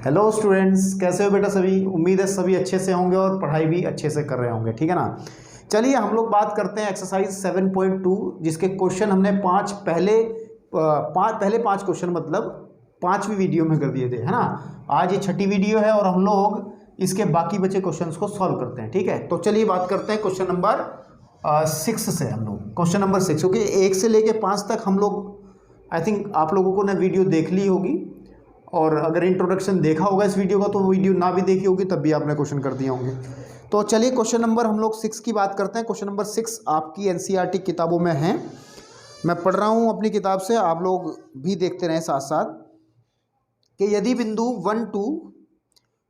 Hello students, कैसे हो बेटा? सभी उम्मीद है सभी अच्छे से होंगे और पढ़ाई भी अच्छे से कर रहे होंगे, ठीक है ना। चलिए हम लोग बात करते हैं एक्सरसाइज 7.2, जिसके क्वेश्चन हमने पहले पांच क्वेश्चन मतलब पांचवी वीडियो में कर दिए थे, है ना। आज ये छठी वीडियो है और हम लोग इसके बाकी बचे क्वेश्चंस को सॉल्व करते हैं, ठीक है। तो चलिए बात करते हैं क्वेश्चन नंबर 6 से। हम लोग क्वेश्चन नंबर 6, क्योंकि 1 से लेके 5 तक हम लोग आई थिंक आप लोगों को ना वीडियो देख ली होगी, और अगर इंट्रोडक्शन देखा होगा इस वीडियो का तो वीडियो ना भी देखी होगी तब भी आपने क्वेश्चन कर दिए होंगे। तो चलिए क्वेश्चन नंबर हम लोग 6 की बात करते हैं। क्वेश्चन नंबर 6 आपकी एनसीईआरटी किताबों में है, मैं पढ़ रहा हूँ अपनी किताब से, आप लोग भी देखते रहें साथ साथ। कि यदि बिंदु 1 2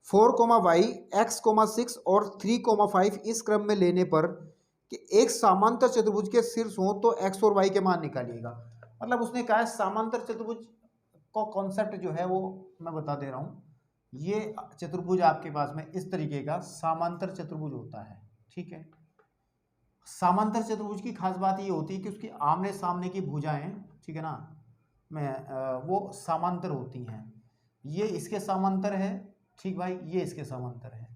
4 y x 6 और 3 5 इस क्रम में लेने पर कि एक समांतर चतुर्भुज के शीर्ष हो तो x और y के मान निकालिएगा। मतलब उसने कहा है समांतर चतुर्भुज को कॉन्सेप्ट जो है वो मैं बता दे रहा हूँ। ये चतुर्भुज आपके पास में इस तरीके का समांतर चतुर्भुज होता है, ठीक है। समांतर चतुर्भुज की खास बात ये होती है कि उसकी आमने सामने की भुजाएं, ठीक है ना, वो समांतर होती हैं। ये इसके समांतर है, ठीक भाई, ये इसके समांतर है।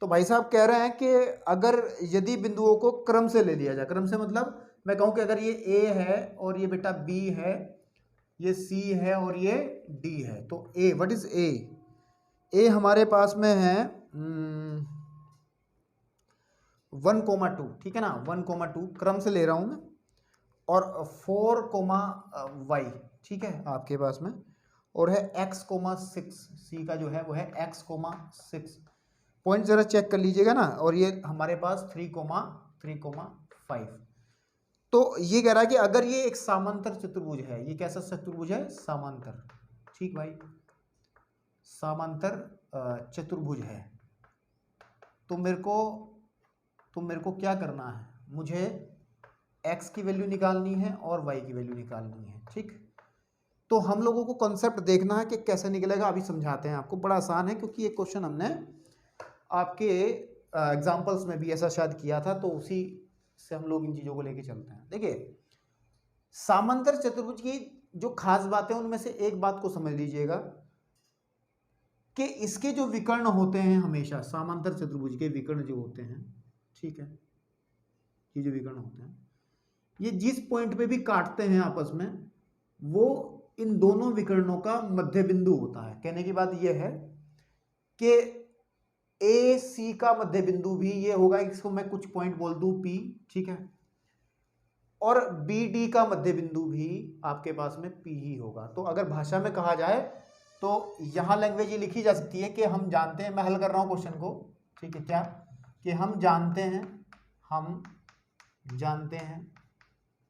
तो भाई साहब कह रहे हैं कि अगर यदि बिंदुओं को क्रम से ले लिया जाए, क्रम से मतलब मैं कहूँ कि अगर ये ए है और ये बेटा बी है, ये सी है और ये डी है, तो ए, व्हाट इज ए? ए हमारे पास में है 1,2, ठीक है ना, 1,2 क्रम से ले रहा हूं मैं, और 4, ठीक है आपके पास में, और है x,6, सी का जो है वो है x,6। पॉइंट जरा चेक कर लीजिएगा ना। और ये हमारे पास 3,5। तो ये कह रहा है कि अगर ये एक समांतर चतुर्भुज है, ये कैसा चतुर्भुज है? समांतर, ठीक भाई, समांतर चतुर्भुज है। तो मेरे को क्या करना है? मुझे x की वैल्यू निकालनी है और y की वैल्यू निकालनी है, ठीक। तो हम लोगों को कॉन्सेप्ट देखना है कि कैसे निकलेगा। अभी समझाते हैं आपको, बड़ा आसान है, क्योंकि ये क्वेश्चन हमने आपके एग्जाम्पल्स में भी ऐसा शायद किया था, तो उसी से हम लोग इन चीजों को लेके चलते हैं। देखिए, समांतर चतुर्भुज की जो खास बातें उनमें से एक बात को समझ लीजिएगा कि इसके जो विकर्ण होते हैं, हमेशा समांतर चतुर्भुज के विकर्ण जो होते हैं, ठीक है, ये जो विकर्ण होते हैं, ये जिस पॉइंट पे भी काटते हैं आपस में, वो इन दोनों विकर्णों का मध्य बिंदु होता है। कहने की बात यह है कि ए सी का मध्य बिंदु भी ये होगा, इसको मैं कुछ पॉइंट बोल दूं पी, ठीक है, और बी डी का मध्य बिंदु भी आपके पास में पी ही होगा। तो अगर भाषा में कहा जाए तो यहां लैंग्वेज ये लिखी जा सकती है कि हम जानते हैं, मैं हल कर रहा हूं क्वेश्चन को, ठीक है, क्या कि हम जानते हैं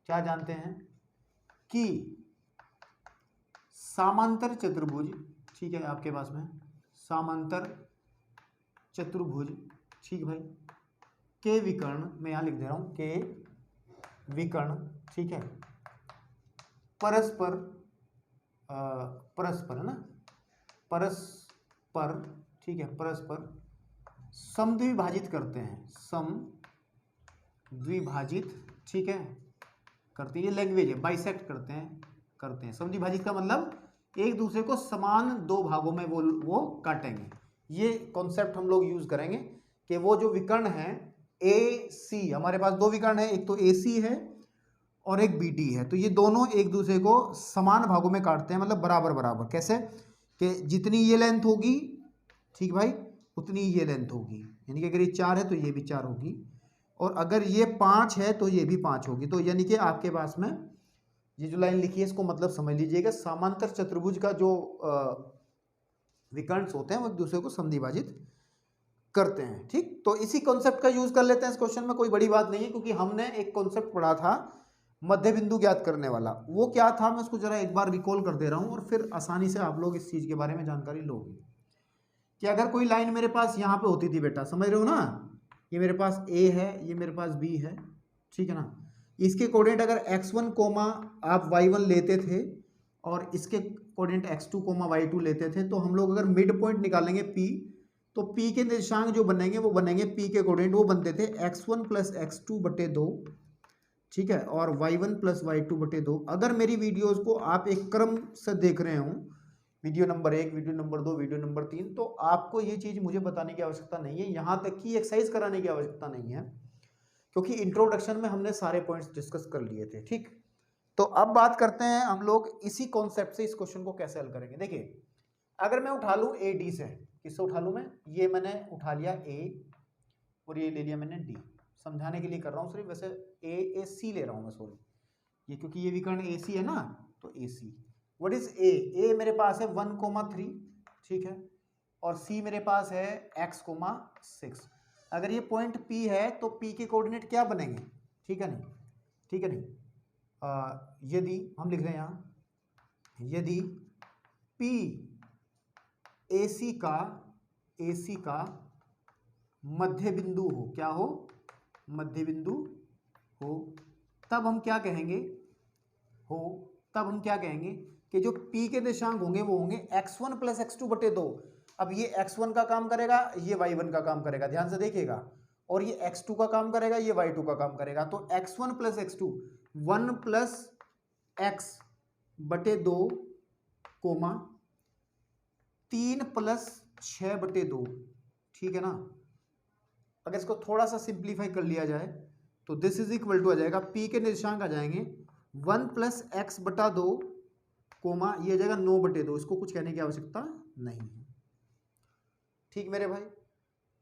क्या जानते हैं कि समांतर चतुर्भुज, ठीक है, आपके पास में समांतर चतुर्भुज, ठीक भाई, के विकर्ण, मैं यहां लिख दे रहा हूं, के विकर्ण, ठीक है, परस्पर है ना, परस्पर, ठीक है, परस्पर समद्विभाजित करते हैं, समद्विभाजित, ठीक है, करते हैं। ये लैंग्वेज है, बाइसेक्ट करते हैं। समद्विभाजित का मतलब एक दूसरे को समान दो भागों में वो काटेंगे। ये कॉन्सेप्ट हम लोग यूज करेंगे कि वो जो विकर्ण है ए सी, हमारे पास दो विकर्ण है, एक तो ए सी है और एक बी डी है, तो ये दोनों एक दूसरे को समान भागों में काटते हैं, मतलब बराबर बराबर। कैसे? कि जितनी ये लेंथ होगी, ठीक भाई, उतनी ये लेंथ होगी, यानी कि अगर ये 4 है तो ये भी 4 होगी, और अगर ये 5 है तो ये भी 5 होगी। तो यानी कि आपके पास में ये जो लाइन लिखी है इसको मतलब समझ लीजिएगा, समांतर चतुर्भुज का जो विकर्ण होते हैं वो एक दूसरे को समद्विभाजित करते हैं, ठीक। तो इसी कॉन्सेप्ट का यूज कर लेते हैं इस क्वेश्चन में, कोई बड़ी बात नहीं है, क्योंकि हमने एक कॉन्सेप्ट पढ़ा था मध्य बिंदु ज्ञात करने वाला। वो क्या था, मैं उसको जरा एक बार रिकॉल कर दे रहा हूं, और फिर आसानी से आप लोग इस चीज के बारे में जानकारी लोगे। कि अगर कोई लाइन मेरे पास यहाँ पे होती थी बेटा, समझ रहे हो ना, ये मेरे पास ए है, ये मेरे पास बी है, ठीक है ना, इसके कोऑर्डिनेट अगर x1 कोमा आप y1 लेते थे और इसके कोऑर्डिनेट x2 कोमा y2 लेते थे, तो हम लोग अगर मिड पॉइंट निकालेंगे p, तो p के निर्देशांक जो बनेंगे वो बनेंगे, p के कोऑर्डिनेट वो बनते थे x1 + x2 बटे 2, ठीक है, और y1 + y2 बटे 2। अगर मेरी वीडियोस को आप एक क्रम से देख रहे हो, video number 1, video number 2, video number 3। तो आपको ये चीज़ मुझे बताने की आवश्यकता नहीं है, यहाँ तक कि एक्सरसाइज कराने की आवश्यकता नहीं है, क्योंकि इंट्रोडक्शन में हमने सारे पॉइंट्स डिस्कस कर लिए थे। ठीक, तो अब बात करते हैं हम लोग इसी कॉन्सेप्ट से इस क्वेश्चन को कैसे हल करेंगे। देखिए, अगर मैं उठा लूँ ए डी से, किससे उठा लूँ मैं, ये मैंने उठा लिया ए और ये ले लिया मैंने डी, समझाने के लिए कर रहा हूँ सिर्फ, वैसे ए सी ले रहा हूँ मैं, सॉरी, ये क्योंकि ये विकर्ण ए सी है ना, तो ए सी। व्हाट इज ए मेरे पास है 1,3, ठीक है, और सी मेरे पास है x,6। अगर ये पॉइंट P है तो P के कोऑर्डिनेट क्या बनेंगे, ठीक है नहीं, ठीक है नहीं, यदि हम लिख रहे हैं यहाँ, यदि P AC का मध्य बिंदु हो, क्या हो, मध्य बिंदु हो, तब हम क्या कहेंगे, तब हम क्या कहेंगे कि जो P के निर्देशांक होंगे वो होंगे x1 + x2/2। अब ये x1 का काम करेगा, ये y1 का काम करेगा, ध्यान से देखिएगा, और ये x2 का काम करेगा, ये y2 का काम करेगा। तो x1 + x2 1 + x/2, 3 + 6/2, ठीक है ना। अगर इसको थोड़ा सा सिंप्लीफाई कर लिया जाए तो दिस इज इक्वल टू आ जाएगा, P के निर्देशांक आ जाएंगे 1 + x/2, ये आ जाएगा 9/2। इसको कुछ कहने की आवश्यकता नहीं है, ठीक मेरे भाई।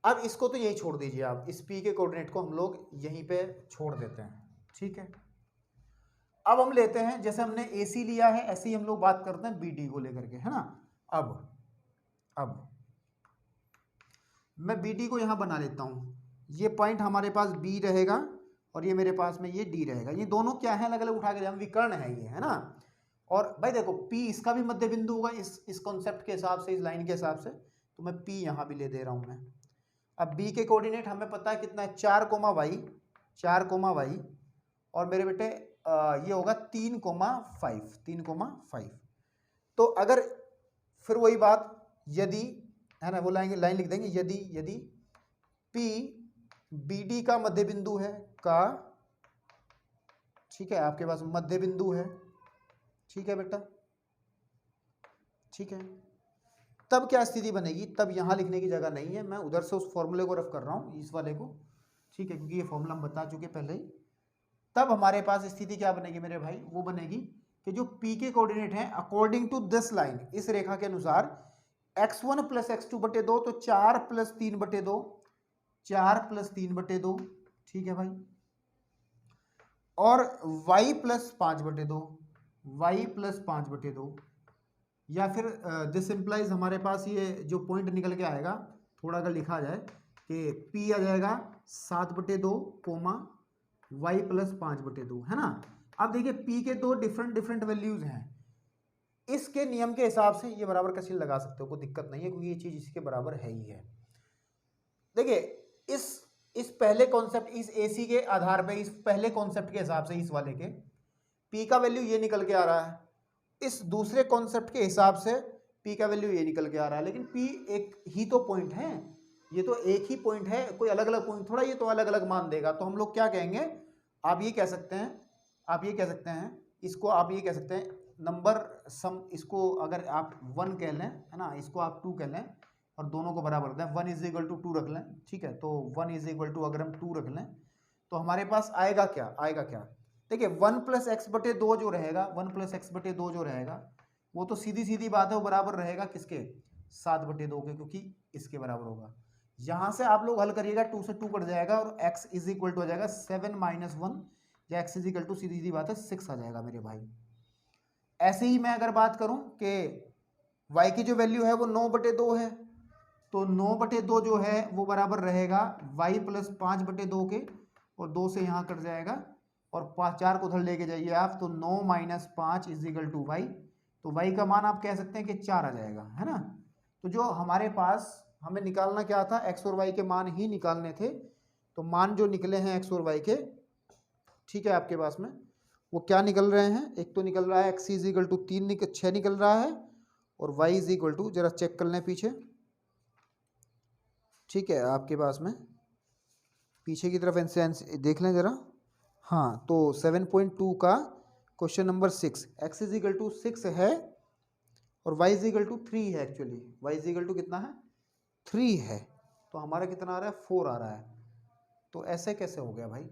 अब इसको तो यही छोड़ दीजिए आप, इस P के कोऑर्डिनेट को हम लोग यहीं पे छोड़ देते हैं, ठीक है। अब हम लेते हैं, जैसे हमने AC लिया है ऐसे ही हम लोग बात करते हैं BD को लेकर के, है ना। अब मैं BD को यहां बना लेता हूं, ये पॉइंट हमारे पास B रहेगा और ये मेरे पास में ये D रहेगा। ये दोनों क्या है, अलग अलग उठा के हम विकर्ण है ये, है ना। और भाई देखो P इसका भी मध्य बिंदु होगा इस कॉन्सेप्ट के हिसाब से, इस लाइन के हिसाब से, तो मैं P यहां भी ले दे रहा हूं मैं। अब B के कोऑर्डिनेट हमें पता है कितना है, 4,y, और मेरे बेटे ये होगा 3,5। तो अगर फिर वही बात, यदि, है ना, वो लाइन लिख देंगे, यदि P BD का मध्य बिंदु है, ठीक है, आपके पास मध्य बिंदु है, ठीक है बेटा, ठीक है, तब क्या स्थिति बनेगी, तब यहां लिखने की जगह नहीं है, मैं उधर से उस फॉर्मूले को रफ कर रहा हूं, इस वाले को, ठीक है, क्योंकि ये फॉर्मूला हम बता चुके पहले ही। तब हमारे पास स्थिति क्या बनेगी मेरे भाई, वो बनेगी कि जो P के कोऑर्डिनेट हैं अकॉर्डिंग टू दिस लाइन, इस रेखा के अनुसार, x1 + x2/2, तो 4 + 3/2, 4 + 3/2, ठीक है भाई, और y + 5/2, y + 5/2, या फिर दिस इंप्लाइज हमारे पास ये जो पॉइंट निकल के आएगा, थोड़ा अगर लिखा जाए कि P आ जाएगा 7/2, y + 5/2, है ना। अब देखिए P के दो डिफरेंट वैल्यूज हैं, इसके नियम के हिसाब से ये बराबर का चिन्ह लगा सकते हो, कोई दिक्कत नहीं है, क्योंकि ये चीज इसके बराबर है ही है। देखिए इस पहले कॉन्सेप्ट, इस AC के आधार पे, इस पहले कॉन्सेप्ट के हिसाब से, इस वाले के P का वैल्यू ये निकल के आ रहा है, इस दूसरे कॉन्सेप्ट के हिसाब से P का वैल्यू ये निकल के आ रहा है, लेकिन P एक ही तो पॉइंट है, ये तो एक ही पॉइंट है, कोई अलग अलग पॉइंट थोड़ा, ये तो अलग अलग मान देगा। तो हम लोग क्या कहेंगे, आप ये कह सकते हैं, इसको आप ये कह सकते हैं नंबर सम, इसको अगर आप 1 कह लें, है ना, इसको आप 2 कह लें, और दोनों को बराबर दें, 1 = 2 रख लें, ठीक है। तो 1 = अगर हम 2 रख लें तो हमारे पास आएगा क्या, देखिए 1 + x/2 जो रहेगा, 1 + x/2 जो रहेगा, वो तो सीधी बात है, वो बराबर रहेगा किसके, 7/2 के, क्योंकि इसके बराबर होगा। यहां से आप लोग हल करिएगा, 2 से 2 कट जाएगा और x = हो जाएगा 7 - 1, या x = सीधी बात है 6 आ जाएगा मेरे भाई। ऐसे ही मैं अगर बात करूं कि y की जो वैल्यू है वो 9/2 है, तो 9/2 जो है वो बराबर रहेगा y + 5/2 के, और 2 से यहाँ कट जाएगा, और 4 को उधर लेके जाइए आप, तो 9 - 5 = y, तो y का मान आप कह सकते हैं कि 4 आ जाएगा, है ना। तो जो हमारे पास हमें निकालना क्या था, x और y के मान ही निकालने थे, तो मान जो निकले हैं x और y के, ठीक है, आपके पास में वो क्या निकल रहे हैं, एक तो निकल रहा है x = 6 निकल रहा है, और y = जरा चेक कर लें पीछे, ठीक है, आपके पास में पीछे की तरफ आंसर देख लें जरा, हाँ, तो 7.2 का क्वेश्चन नंबर 6, x = 6 है, और y इज इक्वल टू 3 है actually, y is equal to कितना है 3 है, तो हमारा कितना आ रहा है 4 आ रहा है। तो ऐसे कैसे हो गया भाई,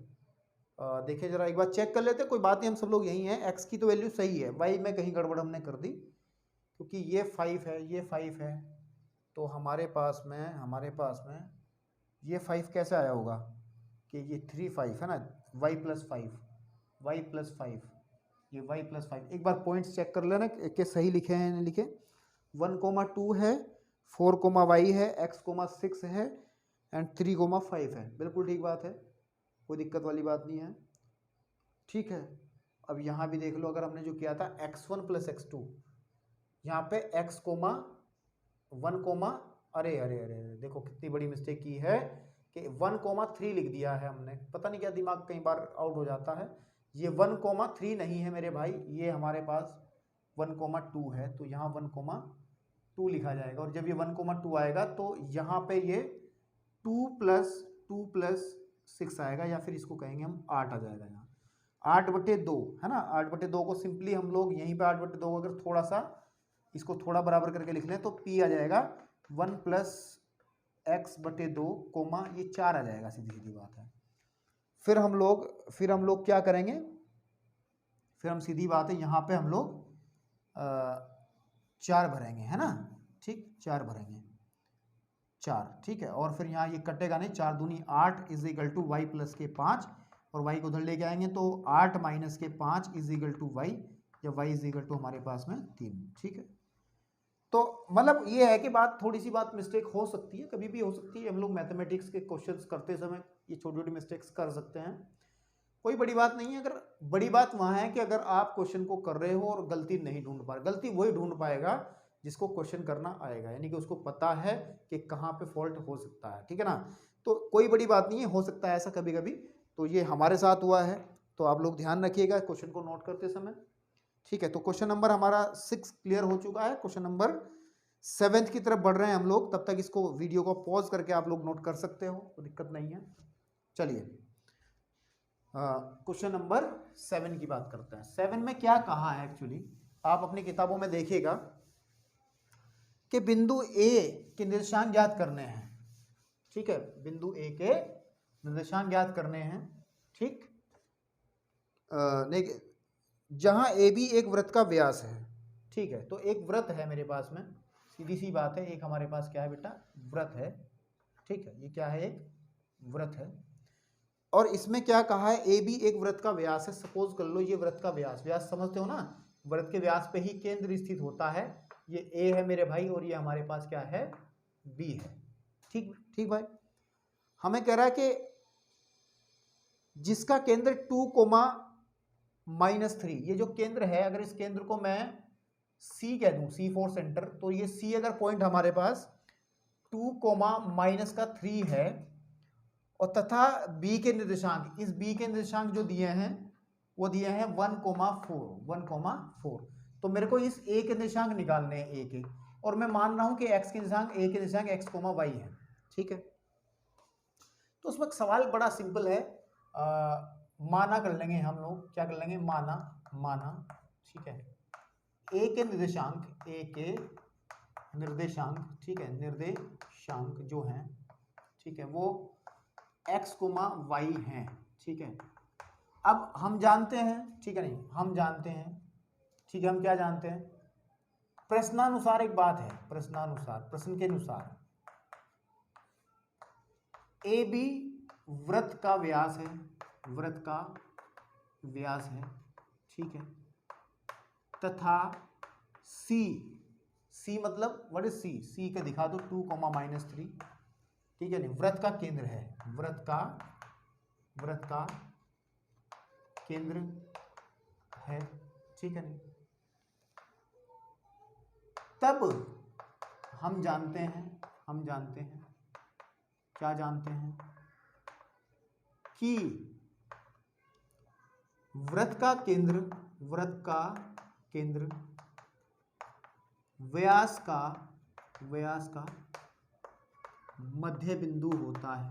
देखिए जरा एक बार चेक कर लेते, कोई बात नहीं, हम सब लोग यही हैं, x की तो वैल्यू सही है, y में कहीं गड़बड़ हमने कर दी, क्योंकि ये 5 है ये 5 है, तो हमारे पास में ये 5 कैसे आया होगा कि ये 3 5 है ना, y प्लस 5 ये y प्लस 5, एक बार पॉइंट्स चेक कर लेना कि सही लिखे हैं नहीं लिखे। 1,2 है, 4, y है, x, 6 है एंड 3, 5 है, बिल्कुल ठीक बात है, कोई दिक्कत वाली बात नहीं है, ठीक है। अब यहाँ भी देख लो, अगर हमने जो किया था x1 प्लस x2, यहाँ पे x, 1, अरे अरे अरे देखो कितनी बड़ी मिस्टेक की है कि 1,3 लिख दिया है हमने, पता नहीं क्या दिमाग कई बार आउट हो जाता है, ये 1,3 नहीं है मेरे भाई, ये हमारे पास 1,2 है, तो यहाँ 1,2 लिखा जाएगा, और जब ये 1,2 आएगा तो यहाँ पे ये 2 + 6 आएगा, या फिर इसको कहेंगे हम 8 आ जाएगा, यहाँ 8/2 है ना, 8/2 को सिंपली हम लोग यहीं पे 8/2 को अगर थोड़ा सा इसको थोड़ा बराबर करके लिख लें तो p आ जाएगा 1 + x/2, ये 4 आ जाएगा, सीधी सीधी बात है। फिर हम लोग क्या करेंगे, फिर हम सीधी बात है यहाँ पे हम लोग 4 भरेंगे, है ना, ठीक, 4 भरेंगे, 4, ठीक है, और फिर यहाँ ये कटेगा नहीं, 4 दूनी 8 is equal to y plus के 5, और y को उधर लेके आएंगे तो 8 माइनस के 5 इज इक्वल टू y, या y इज इक्वल टू हमारे पास में 3, ठीक है। तो मतलब ये है कि बात थोड़ी सी बात मिस्टेक हो सकती है, कभी भी हो सकती है, हम लोग मैथमेटिक्स के क्वेश्चंस करते समय ये छोटी छोटी मिस्टेक्स कर सकते हैं, कोई बड़ी बात नहीं है। अगर बड़ी बात वहाँ है कि अगर आप क्वेश्चन को कर रहे हो और गलती नहीं ढूंढ पा रहे, गलती वही ढूंढ पाएगा जिसको क्वेश्चन करना आएगा, यानी कि उसको पता है कि कहाँ पे फॉल्ट हो सकता है, ठीक है ना। तो कोई बड़ी बात नहीं है, हो सकता है ऐसा कभी कभी, तो ये हमारे साथ हुआ है, तो आप लोग ध्यान रखिएगा क्वेश्चन को नोट करते समय, ठीक है। तो क्वेश्चन नंबर हमारा 6 क्लियर हो चुका है, क्वेश्चन नंबर 7 की तरफ बढ़ रहे हैं हम लोग, तब तक इसको वीडियो को पॉज करके आप लोग नोट कर सकते हो, कोई दिक्कत नहीं है। चलिए क्वेश्चन नंबर 7 की बात करते हैं। 7 में क्या कहा है एक्चुअली, आप अपनी किताबों में देखिएगा कि बिंदु ए के निर्देशांक ज्ञात करने हैं, ठीक है, बिंदु ए के निर्देशांक ज्ञात करने हैं, ठीक, जहां ए बी एक वृत्त का व्यास है, ठीक है। तो एक वृत्त है मेरे पास में, सीधी सी बात है, एक हमारे पास क्या है बेटा, वृत्त है, ठीक है, ये क्या है, एक वृत्त है, और इसमें क्या कहा है, ए बी एक वृत्त का व्यास है। सपोज कर लो ये वृत्त का व्यास समझते हो ना, वृत्त के व्यास पे ही केंद्र स्थित होता है, ये ए है मेरे भाई, और ये हमारे पास क्या है, बी है, ठीक ठीक भाई। हमें कह रहा है कि जिसका केंद्र 2,-3, ये जो केंद्र है, अगर इस केंद्र को मैं C कह दूं, C फॉर सेंटर, तो ये C अगर पॉइंट हमारे पास 2,-3 है, और तथा B के निर्देशांक, इस B के निर्देशांक जो दिए हैं वो दिए हैं 1,4, तो मेरे को इस A के निर्देशांक निकालने हैं, A के, और मैं मान रहा हूं कि X के निर्देशांक, A के निर्देशांक x, y है, ठीक है। तो उसमें सवाल बड़ा सिंपल है, माना कर लेंगे हम लोग, क्या कर लेंगे, माना, ठीक है, ए के निर्देशांक, ठीक है, निर्देशांक जो हैं, ठीक है, वो x, y हैं, ठीक है। अब हम जानते हैं, ठीक है, नहीं हम जानते हैं, ठीक है, हम क्या जानते हैं, प्रश्नानुसार एक बात है, प्रश्न के अनुसार ए बी वृत्त का व्यास है, ठीक है, तथा सी मतलब व्हाट इज सी का दिखा दो 2,-3, ठीक है, नहीं वृत्त का केंद्र है, वृत्त का केंद्र है, ठीक है, नहीं तब हम जानते हैं क्या जानते हैं कि वृत्त का केंद्र व्यास का मध्य बिंदु होता है,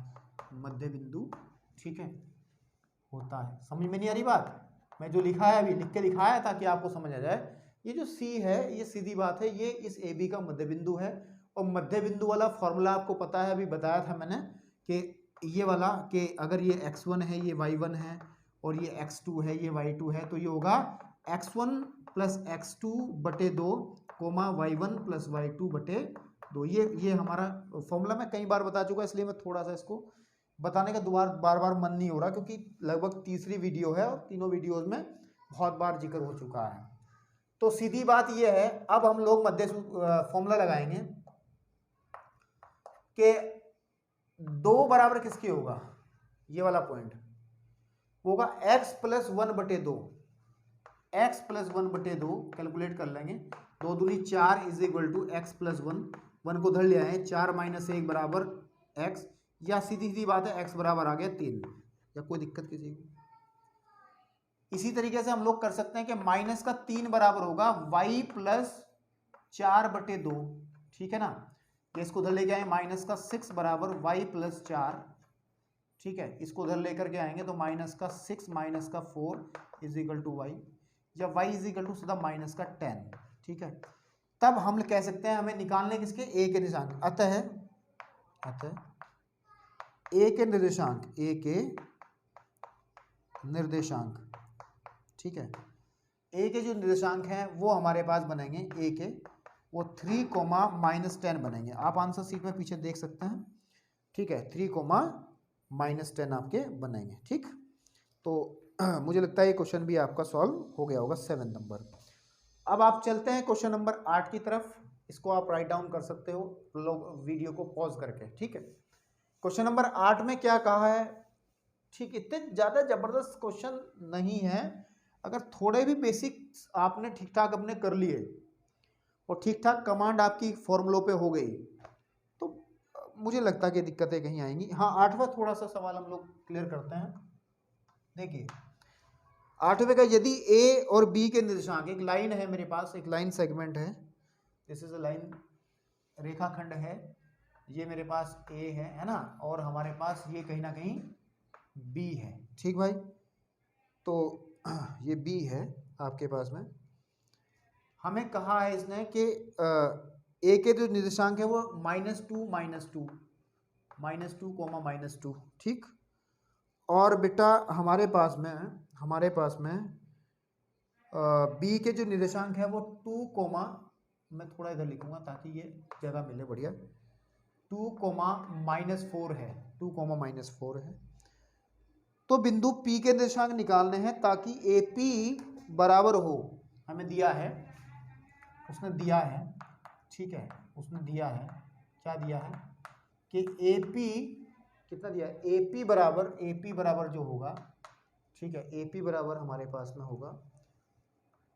ठीक है, होता है। समझ में नहीं आ रही बात, मैं जो लिखा है अभी लिख के दिखाया ताकि आपको समझ आ जाए, ये जो सी है ये सीधी बात है, ये इस ए बी का मध्य बिंदु है। और मध्य बिंदु वाला फॉर्मूला आपको पता है, अभी बताया था मैंने कि ये वाला कि अगर ये x1 है ये y1 है और ये x2 है ये y2 है, तो ये होगा x1 प्लस एक्स2 बटे 2 कोमा y1 प्लस y2 बटे 2। ये हमारा फॉर्मूला मैं कई बार बता चुका, इसलिए मैं थोड़ा सा इसको बताने का बार बार मन नहीं हो रहा, क्योंकि लगभग तीसरी वीडियो है और तीनों वीडियोज में बहुत बार जिक्र हो चुका है। तो सीधी बात ये है, अब हम लोग मध्य फॉर्मूला लगाएंगे कि 2 बराबर किसके होगा, ये वाला पॉइंट होगा x प्लस 1 बटे 2। x प्लस 1 बटे 2 कैलकुलेट कर लेंगे, 2 दूनी 4 is equal to x plus 1 को धर लिया है, 4 माइनस 1 बराबर x, या सीधी सीधी बात है x बराबर आ गया 3, या कोई दिक्कत किसी को। इसी तरीके से हम लोग कर सकते हैं कि माइनस का 3 बराबर होगा y प्लस 4 बटे 2, ठीक है ना। इसको उधर लेके आए, माइनस का 6 बराबर y प्लस 4, ठीक है। इसको उधर लेकर के आएंगे तो माइनस का 6 माइनस का 4 इज इक्वल टू y, या y इज इक्वल टू सीधा माइनस का 10, ठीक है। तब हम कह सकते हैं हमें निकालने किसके, a के निर्देशांक। अतः a के निर्देशांक, a के निर्देशांक, ठीक है। a के जो निर्देशांक हैं वो हमारे पास बनेंगे, a के वो 3 कोमा माइनस 10 बनेंगे। आप आंसर शीट में पीछे देख सकते हैं, ठीक है। 3 कोमा माइनस 10 आपके बनेंगे, ठीक। तो मुझे लगता है ये क्वेश्चन भी आपका सॉल्व हो गया होगा 7 नंबर। अब आप चलते हैं क्वेश्चन नंबर 8 की तरफ। इसको आप राइट डाउन कर सकते हो लोग वीडियो को पॉज करके, ठीक है। क्वेश्चन नंबर 8 में क्या कहा है, ठीक, इतने ज़्यादा ज़बरदस्त क्वेश्चन नहीं है। अगर थोड़े भी बेसिक्स आपने ठीक ठाक अपने कर लिए और ठीक ठाक कमांड आपकी फॉर्मूलों पे हो गई, तो मुझे लगता है कि दिक्कतें कहीं आएंगी। हाँ, 8वां थोड़ा सा सवाल हम लोग क्लियर करते हैं। देखिए 8वें का, यदि ए और बी के निर्देशांक, एक लाइन है मेरे पास, एक लाइन सेगमेंट है, दिस इज अ लाइन, रेखाखंड है, ये मेरे पास ए है ना, और हमारे पास ये कहीं ना कहीं बी है, ठीक भाई। तो ये बी है आपके पास में। हमें कहा है इसने कि ए के जो निर्देशांक है वो -2 -2 कोमा -2, ठीक। और बेटा हमारे पास में बी के जो निर्देशांक है वो 2 कोमा, मैं थोड़ा इधर लिखूंगा ताकि ये जगह मिले बढ़िया, 2 कोमा -4 है, 2 कोमा -4 है। तो बिंदु P के निर्देशांक निकालने हैं ताकि AP बराबर हो, हमें दिया है, उसने दिया है, ठीक है, उसने दिया है, क्या दिया है कि AP कितना दिया है, AP बराबर जो होगा, ठीक है, AP बराबर हमारे पास में होगा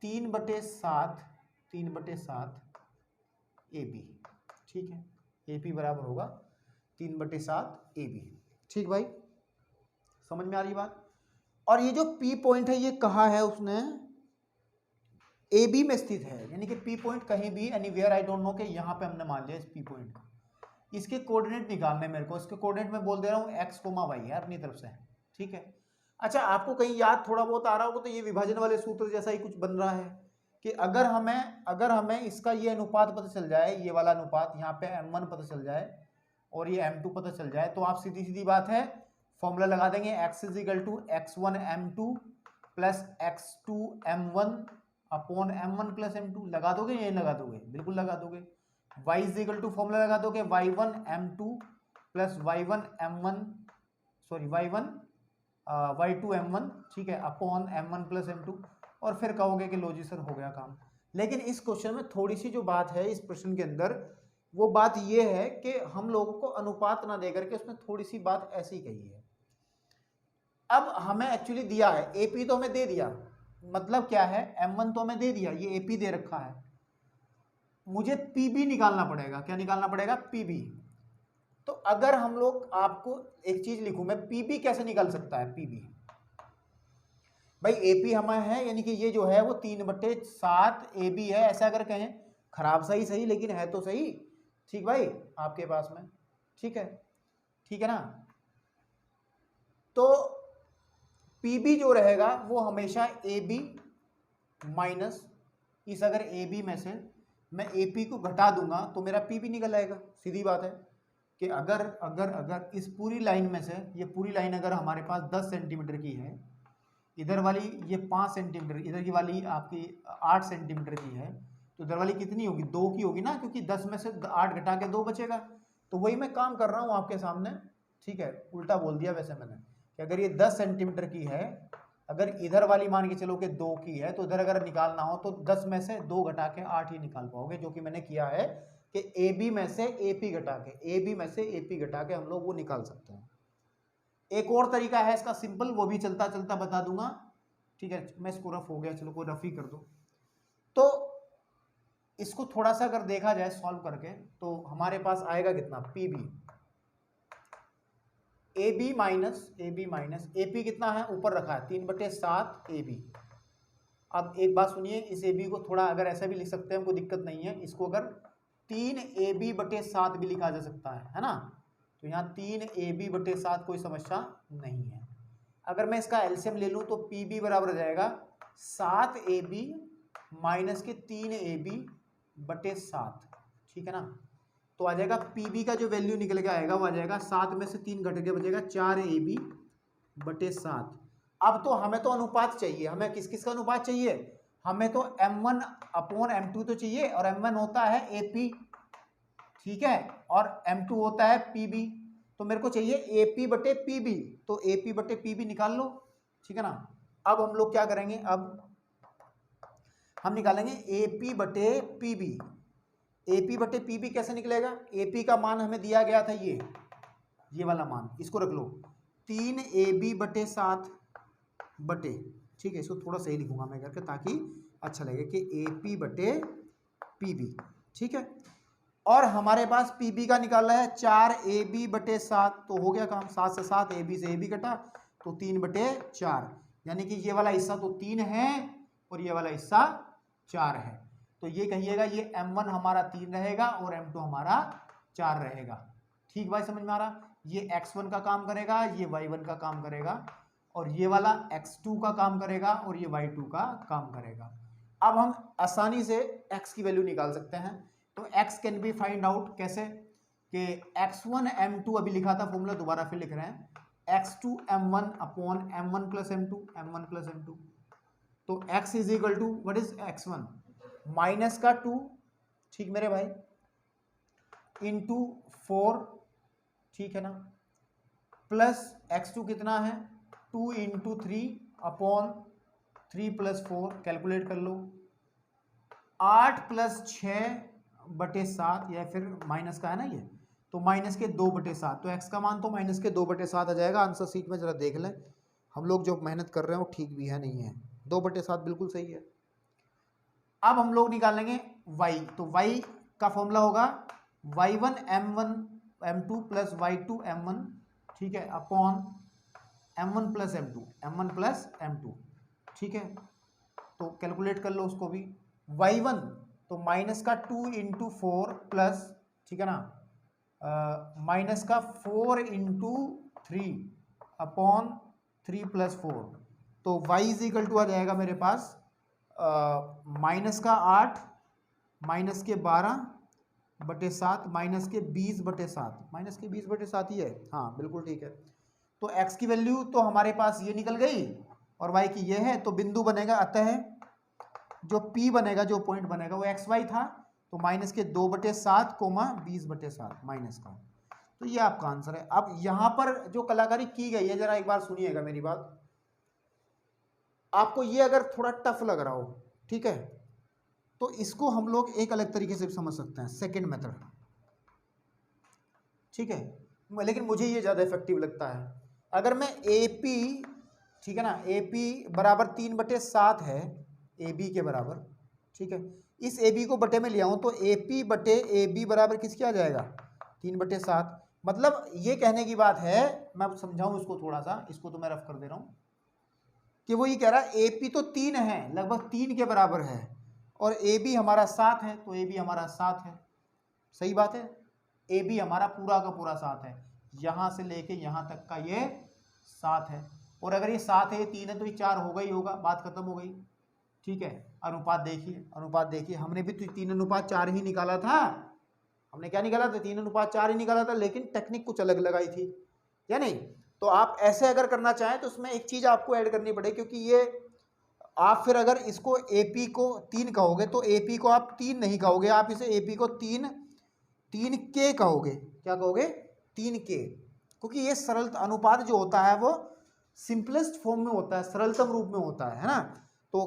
3/7 AB, ठीक है। AP बराबर होगा 3/7 AB, ठीक भाई, समझ में आ रही बात। और ये जो P पॉइंट है ये कहाँ है, उसने AB में स्थित है, यानी कि P पॉइंट कहीं भी, एनीवेयर आई डोंट नो, कि यहाँ पे हमने मान लिया इस P पॉइंट को। इसके कोऑर्डिनेट निकालने मेरे को, इसके कोऑर्डिनेट में बोल दे रहा हूँ x, y है अपनी तरफ से, ठीक है। अच्छा, आपको कहीं याद थोड़ा बहुत आ रहा होगा तो ये विभाजन वाले सूत्र जैसा ही कुछ बन रहा है कि अगर हमें इसका ये अनुपात पता चल जाए, ये वाला अनुपात यहाँ पे m1 पता चल जाए और ये m2 पता चल जाए, तो आप सीधी सीधी बात है फॉर्मूला लगा देंगे, x is equal to x1 m2 plus x2 m1 upon m1 plus m2। लगा दोगे या नहीं लगा दोगे, बिल्कुल लगा दोगे। y is equal to formula लगा दोगे y1 m2 plus y1 m1 sorry y2 m1, ठीक है, अपॉन m1 प्लस m2, और फिर कहोगे कि लो जी सर हो गया काम। लेकिन इस क्वेश्चन में थोड़ी सी जो बात है इस प्रश्न के अंदर, वो बात ये है कि हम लोगों को अनुपात ना दे करके उसमें थोड़ी सी बात ऐसी कही है। अब हमें एक्चुअली दिया है AP तो हमें दे दिया, मतलब क्या है, m1 तो हमें दे दिया, ये AP दे रखा है, मुझे PB निकालना पड़ेगा। क्या निकालना पड़ेगा, PB। तो अगर हम लोग, आपको एक चीज लिखूं मैं, PB कैसे निकल सकता है, PB भाई, AP हमारा है, यानी कि ये जो है वो 3/7 AB है, ऐसा अगर कहें, खराब सही लेकिन है तो सही, ठीक भाई आपके पास में, ठीक है ना। तो PB जो रहेगा वो हमेशा AB माइनस इस अगर ए बी में से मैं ए पी को घटा दूंगा तो मेरा पी भी निकल आएगा। सीधी बात है कि अगर अगर अगर इस पूरी लाइन में से, ये पूरी लाइन अगर हमारे पास 10 सेंटीमीटर की है, इधर वाली ये 5 सेंटीमीटर, इधर की वाली आपकी 8 सेंटीमीटर की है, तो इधर वाली कितनी होगी, 2 की होगी ना, क्योंकि 10 में से 8 घटा के 2 बचेगा। तो वही मैं काम कर रहा हूँ आपके सामने, ठीक है, उल्टा बोल दिया वैसे मैंने, कि अगर ये 10 सेंटीमीटर की है, अगर इधर वाली मान के चलो कि 2 की है, तो इधर अगर निकालना हो तो 10 में से 2 घटा के 8 ही निकाल पाओगे, जो कि मैंने किया है कि ए बी में से ए पी घटा के, ए बी में से ए पी घटा के हम लोग वो निकाल सकते हैं। एक और तरीका है इसका सिंपल, वो भी चलता चलता बता दूंगा, ठीक है। मैं इसको रफ हो गया, चलो कोई रफ ही कर दो। तो इसको थोड़ा सा अगर देखा जाए सॉल्व करके, तो हमारे पास आएगा कितना, P B, A B minus A P कितना है, ऊपर रखा है 3/7 ए बी। अब एक बात सुनिए, इस ए बी को थोड़ा अगर ऐसा भी लिख सकते हैं, कोई दिक्कत नहीं है, इसको अगर 3ab/7 भी लिखा जा सकता है ना, तो यहाँ 3ab/7 कोई समस्या नहीं है। अगर मैं इसका एलसीएम ले लूँ तो पी बी बराबर हो जाएगा 7ab माइनस के 3ab/7, ठीक है ना। तो आ जाएगा पी बी का जो वैल्यू निकल के आएगा वो आ जाएगा 7 में से 3 घट के बचेगा 4ab/7। अब तो हमें तो अनुपात चाहिए, हमें किस किस का अनुपात चाहिए, हमें तो m1/m2 तो चाहिए, और m1 होता है AP, ठीक है, और m2 होता है PB। तो मेरे को चाहिए AP/PB, तो AP/PB निकाल लो, ठीक है ना। अब हम लोग क्या करेंगे, अब हम निकालेंगे AP/PB। AP/PB कैसे निकलेगा, AP का मान हमें दिया गया था ये वाला मान, इसको रख लो 3ab/7 बटे, ठीक है, इसको थोड़ा सही लिखूंगा मैं करके ताकि अच्छा लगे कि AP/PB, ठीक है। और हमारे पास PB का निकालना है 4ab/7, तो हो गया काम, 7 से 7, AB से AB कटा, तो 3/4, यानी कि ये वाला हिस्सा तो 3 है और ये वाला हिस्सा 4 है। तो ये कहिएगा ये m1 हमारा 3 रहेगा और m2 हमारा 4 रहेगा, ठीक भाई, समझ में आ रहा। ये x1 का काम करेगा, ये y1 का काम करेगा, और ये वाला x2 का काम करेगा और ये y2 का काम करेगा। अब हम आसानी से x की वैल्यू निकाल सकते हैं। तो x can be find out कैसे, कि x1 m2 अभी लिखा था फॉर्मूला, दोबारा फिर लिख रहे हैं, x2 m1 प्लस m2। तो x is equal to what is x1 minus का 2, ठीक मेरे भाई, इंटू 4, ठीक है ना, प्लस x2 कितना है 2 इंटू 3/3 + 4, कैलकुलेट कर लो, 8 + 6/7, या फिर माइनस का है ना ये, तो माइनस के 2/7, तो x का मान तो माइनस के 2/7 आ जाएगा। आंसर शीट में जरा देख लें, हम लोग जो मेहनत कर रहे हैं वो ठीक भी है नहीं है, 2/7 बिल्कुल सही है। अब हम लोग निकालेंगे y, तो y का फॉर्मूला होगा y1 m2 plus y2 m1, ठीक है, अपॉन m1 प्लस m2, ठीक है। तो कैलकुलेट कर लो उसको भी, y1 तो माइनस का 2 इंटू 4 प्लस, ठीक है ना, माइनस का 4 इंटू 3/3 + 4, तो y इज इक्वल टू आ जाएगा मेरे पास माइनस का 8 माइनस के 12/7 माइनस के 20/7, माइनस के 20/7 ही है, हाँ बिल्कुल ठीक है। तो x की वैल्यू तो हमारे पास ये निकल गई और y की ये है, तो बिंदु बनेगा, अतः जो P बनेगा, जो पॉइंट बनेगा वो xy था, तो माइनस के 2/7 20/7 माइनस का, तो ये आपका आंसर है। अब यहाँ पर जो कलाकारी की गई है, जरा एक बार सुनिएगा मेरी बात, आपको ये अगर थोड़ा टफ लग रहा हो, ठीक है, तो इसको हम लोग एक अलग तरीके से समझ सकते हैं, सेकंड मेथड, ठीक है, लेकिन मुझे ये ज़्यादा इफेक्टिव लगता है। अगर मैं AP, ठीक है ना, AP बराबर 3/7 है, AB के बराबर, ठीक है, इस AB को बटे में ले आऊँ तो AP/AB बराबर किसके आ जाएगा 3/7। मतलब ये कहने की बात है, मैं समझाऊँ इसको थोड़ा सा, इसको तो मैं रफ कर दे रहा हूँ, कि वो ये कह रहा है AP तो 3 है, लगभग 3 के बराबर है, और AB हमारा 7 है, तो AB हमारा 7 है, सही बात है, AB हमारा पूरा का पूरा 7 है, यहाँ से लेके यहाँ तक का ये 7 है, और अगर ये 7 है, ये 3 है, तो ये 4 होगा ही होगा, बात खत्म हो गई, ठीक है। अनुपात देखिए हमने भी तो 3:4 ही निकाला था। हमने क्या निकाला था? 3:4 ही निकाला था, लेकिन टेक्निक कुछ अलग लगाई थी या नहीं। तो आप ऐसे अगर करना चाहें तो उसमें एक चीज़ आपको ऐड करनी पड़ेगी, क्योंकि ये आप फिर अगर इसको AP को 3 कहोगे तो AP को आप 3 नहीं कहोगे, आप इसे AP को 3K कहोगे। क्या कहोगे? 3K। क्योंकि ये सरल अनुपात जो होता है वो सिंपलेस्ट फॉर्म में होता है, सरलतम रूप में होता है ना। तो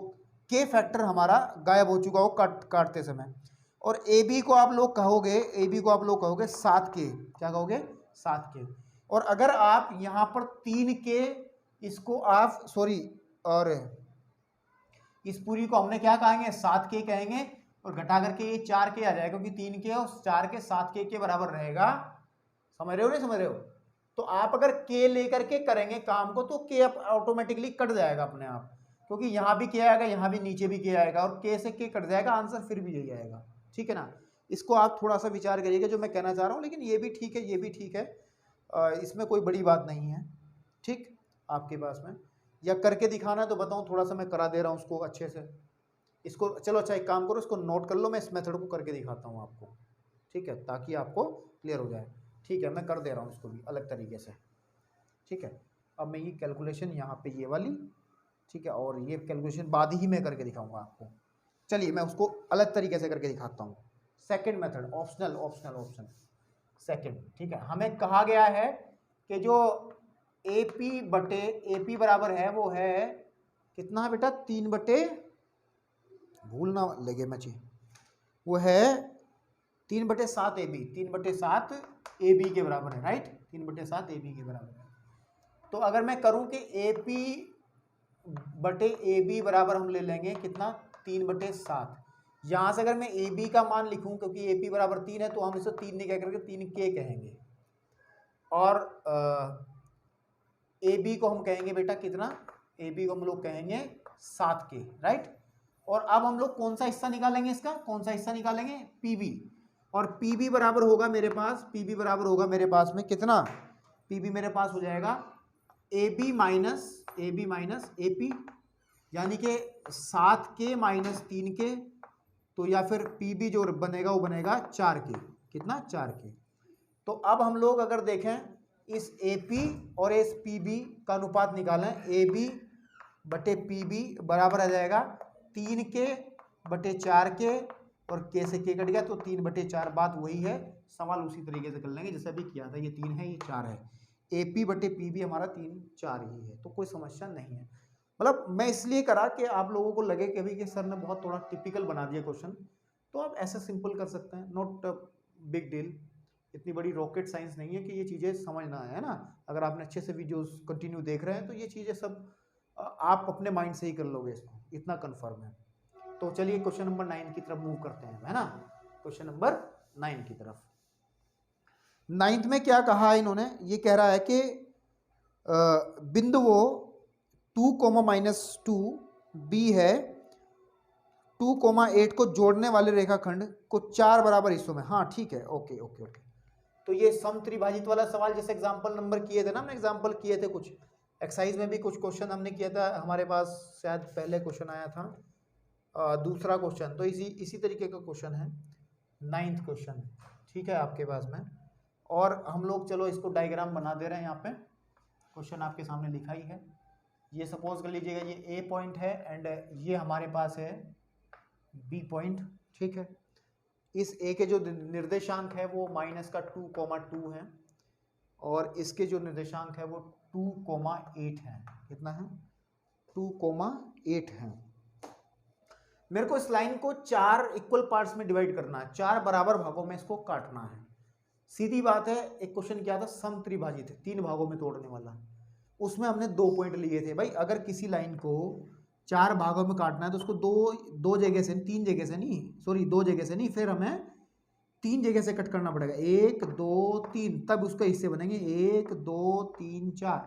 K फैक्टर हमारा गायब हो चुका हो काटते समय। और AB को आप लोग कहोगे 7K। क्या कहोगे? 7K। और अगर आप यहाँ पर 3K इसको आप और इस पूरी को हमने क्या कहेंगे? 7K कहेंगे, और घटा करके ये 4K आ जाएगा, क्योंकि 3K और 4K 7K के बराबर रहेगा। समझ रहे हो नहीं समझ रहे हो? तो आप अगर K लेकर के करेंगे काम को तो K ऑटोमेटिकली कट जाएगा अपने आप, क्योंकि यहाँ भी K आएगा, यहाँ भी नीचे भी K आएगा, और K से K कट जाएगा, आंसर फिर भी यही आएगा। ठीक है ना। इसको आप थोड़ा सा विचार करिएगा जो मैं कहना चाह रहा हूँ, लेकिन ये भी ठीक है, ये भी ठीक है, इसमें कोई बड़ी बात नहीं है। ठीक, आपके पास में या करके दिखाना है तो बताऊँ, थोड़ा सा मैं करा दे रहा हूँ उसको अच्छे से। इसको चलो अच्छा एक काम करो, इसको नोट कर लो, मैं इस मेथड को करके दिखाता हूँ आपको। ठीक है, ताकि आपको क्लियर हो जाए। ठीक है, मैं कर दे रहा हूँ इसको भी अलग तरीके से। ठीक है, अब मैं ये कैलकुलेशन यहाँ पे ये वाली, ठीक है, और ये कैलकुलेशन बाद ही मैं करके दिखाऊंगा आपको। चलिए मैं उसको अलग तरीके से करके दिखाता हूँ। Second method, option second. ठीक है, हमें कहा गया है कि जो AP बराबर है वो है कितना है बेटा? 3/, भूल ना लगे मुझे, वो है 3/7 AB। 3/7 AB के बराबर है, राइट। 3/7 AB के बराबर है। तो अगर मैं करूं कि AP/AB बराबर हम ले लेंगे कितना? 3/7। यहाँ से अगर मैं AB का मान लिखूं, क्योंकि AP बराबर 3 है, तो हम इसे 3 नहीं कह करके 3K कहेंगे। और AB को हम कहेंगे बेटा कितना? AB को हम लोग कहेंगे 7K, राइट। और अब हम लोग कौन सा हिस्सा निकालेंगे? इसका कौन सा हिस्सा निकालेंगे? PB। और PB बराबर होगा मेरे पास, PB बराबर होगा मेरे पास में कितना? PB मेरे पास हो जाएगा AB माइनस AP, यानी कि 7K माइनस 3K। तो या फिर PB जो बनेगा वो बनेगा 4K। कितना? 4K। तो अब हम लोग अगर देखें इस AP और इस PB का अनुपात निकालें, AB/PB बराबर आ जाएगा 3K/4K, और K से K कट गया तो 3/4। बात वही है, सवाल उसी तरीके से कर लेंगे जैसे अभी किया था। ये 3 है, ये 4 है, AP/PB हमारा 3 4 ही है, तो कोई समस्या नहीं है। मतलब मैं इसलिए करा कि आप लोगों को लगे कि अभी कि सर ने बहुत थोड़ा टिपिकल बना दिया क्वेश्चन, तो आप ऐसे सिंपल कर सकते हैं, नॉट बिग डील। इतनी बड़ी रॉकेट साइंस नहीं है कि ये चीज़ें समझना है ना। अगर आपने अच्छे से वीडियोस कंटिन्यू देख रहे हैं तो ये चीज़ें सब आप अपने माइंड से ही कर लोगे, इसको इतना कंफर्म है। तो चलिए क्वेश्चन नंबर 9 की तरफ मूव करते हैं, है ना। क्वेश्चन नंबर 9 की तरफ। 9th में क्या कहा इन्होंने? ये कह रहा है कि बिंदुओं 2, -2 B है 2, 8 को जोड़ने वाले रेखाखंड को 4 बराबर हिस्सों में। हाँ ठीक है, ओके। तो ये समत्रिभाजित वाला सवाल जैसे एग्जाम्पल नंबर किए थे ना, हमने एग्जाम्पल किए थे कुछ एक्सरसाइज में भी, कुछ क्वेश्चन हमने किया था, हमारे पास शायद पहले क्वेश्चन आया था दूसरा क्वेश्चन, तो इसी तरीके का क्वेश्चन है 9th क्वेश्चन। ठीक है आपके पास में। और हम लोग चलो इसको डायग्राम बना दे रहे हैं। यहाँ पे क्वेश्चन आपके सामने लिखा ही है। ये सपोज कर लीजिएगा ये A पॉइंट है एंड ये हमारे पास है B पॉइंट। ठीक है, इस A के जो निर्देशांक है वो -2, है, और इसके जो निर्देशांक है वो 2, 8 है। कितना है? 2, 8 है। मेरे को इस लाइन को 4 इक्वल पार्ट्स में डिवाइड करना है, 4 बराबर भागों में इसको काटना है। सीधी बात है, एक क्वेश्चन किया था समत्रिभाजित 3 भागों में तोड़ने वाला, उसमें हमने 2 पॉइंट लिए थे। भाई अगर किसी लाइन को 4 भागों में काटना है तो उसको दो जगह से, 3 जगह से नहीं, 2 जगह से नहीं, फिर हमें 3 जगह से कट करना पड़ेगा, 1 2 3, तब उसके हिस्से बनेंगे 1 2 3 4।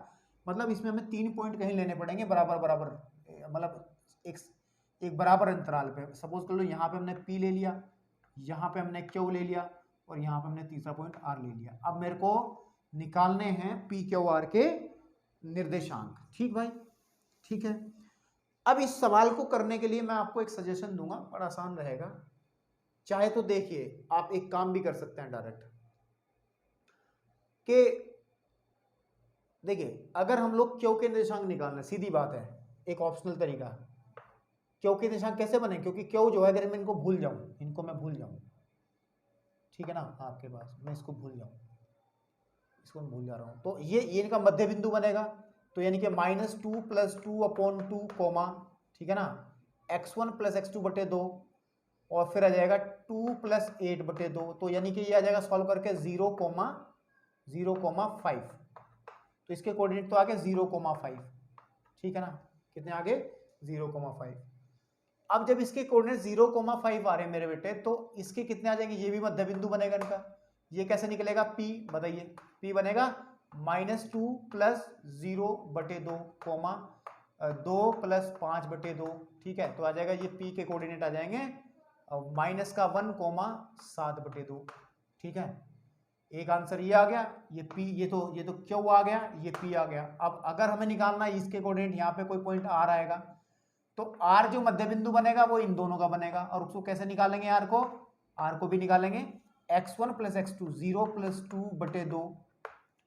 मतलब इसमें हमें 3 पॉइंट कहीं लेने पड़ेंगे बराबर, मतलब एक बराबर अंतराल पे। सपोज कर लो यहाँ पे हमने P ले लिया, यहाँ पे हमने Q ले लिया, और यहाँ पे हमने तीसरा पॉइंट R ले लिया। अब मेरे को निकालने हैं PQR के निर्देशांक। ठीक भाई, ठीक है। अब इस सवाल को करने के लिए मैं आपको एक सजेशन दूंगा, बड़ा आसान रहेगा। चाहे तो देखिए आप एक काम भी कर सकते हैं डायरेक्ट कि देखिए अगर हम लोग क्यू के निर्देशांक निकालना, सीधी बात है, एक ऑप्शनल तरीका, क्यू के निर्देशांक कैसे बने, क्योंकि क्यू जो है अगर मैं इनको भूल जाऊं, इनको मैं भूल जाऊं, ठीक है ना, आपके पास मैं इसको भूल जाऊं, इसको मैं भूल जा रहा हूं, तो ये इनका मध्य बिंदु बनेगा। तो यानी कि -2 + 2/2 कोमा, ठीक है ना, x1 + x2 बटे 2, और फिर आ जाएगा 2 + 8 बटे 2। तो यानी कि ये आ जाएगा सॉल्व करके 0,5। तो इसके कोऑर्डिनेट तो आ गए 0,5, ठीक है ना, कितने आगे 0,5। अब जब इसके कोऑर्डिनेट 0,5 आ रहे हैं मेरे बेटे, तो इसके कितने आ जाएंगे, ये भी मध्य बिंदु बनेगा इनका। ये कैसे निकलेगा, P बताइए, P बनेगा -2 + 0/2 कोमा 2 + 5/2, ठीक है। तो आ जाएगा ये P के कोऑर्डिनेट आ जाएंगे -1,7/2, ठीक है। एक आंसर ये आ गया, ये P, ये तो Q आ गया, ये P आ गया। अब अगर हमें निकालना है इसके कोऑर्डिनेट, यहाँ पे कोई पॉइंट R आएगा, तो R जो मध्य बिंदु बनेगा वो इन दोनों का बनेगा। और उसको कैसे निकालेंगे, R को भी निकालेंगे x1 + x2 0 + 2/2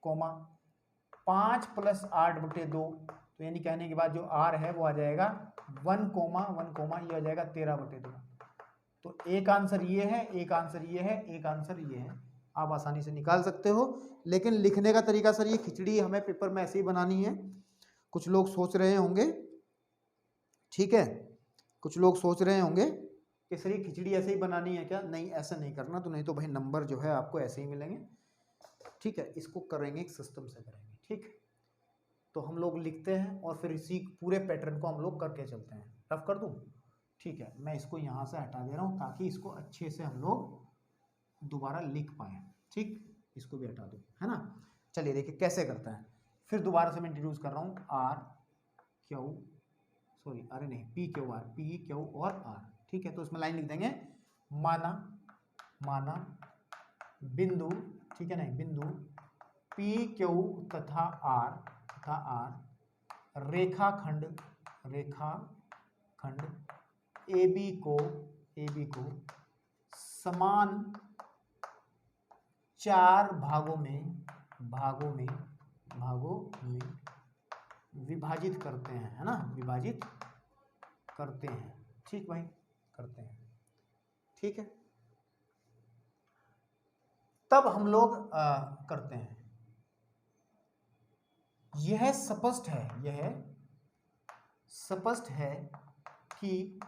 कोमा 5 + 8/2। तो यानी कहने के बाद जो R है वो आ जाएगा 1, 1, ये आ जाएगा 13/2। तो एक आंसर ये है, एक आंसर ये है, एक आंसर ये है। आप आसानी से निकाल सकते हो, लेकिन लिखने का तरीका सर ये खिचड़ी हमें पेपर में ऐसे ही बनानी है। कुछ लोग सोच रहे होंगे, ठीक है, कुछ लोग सोच रहे होंगे कि सर ये खिचड़ी ऐसे ही बनानी है क्या, नहीं ऐसा नहीं करना, तो नहीं तो भाई नंबर जो है आपको ऐसे ही मिलेंगे, ठीक है। इसको करेंगे एक सिस्टम से करेंगे, ठीक। तो हम लोग लिखते हैं और फिर इसी पूरे पैटर्न को हम लोग करके चलते हैं। रफ कर दूं, ठीक है, मैं इसको यहाँ से हटा दे रहा हूँ ताकि इसको अच्छे से हम लोग दोबारा लिख पाए, ठीक। इसको भी हटा दूँ, है ना। चलिए देखिए कैसे करता है, फिर दोबारा से मैं इंट्रोड्यूस कर रहा हूँ अरे नहीं, P, Q और R, ठीक है। तो इसमें लाइन लिख देंगे, माना बिंदु, ठीक है, नहीं बिंदु P, Q तथा R रेखाखंड AB को समान 4 भागों में विभाजित करते हैं, है ना, विभाजित करते हैं, ठीक भाई, करते हैं, ठीक है। तब हम लोग करते हैं, यह स्पष्ट है कि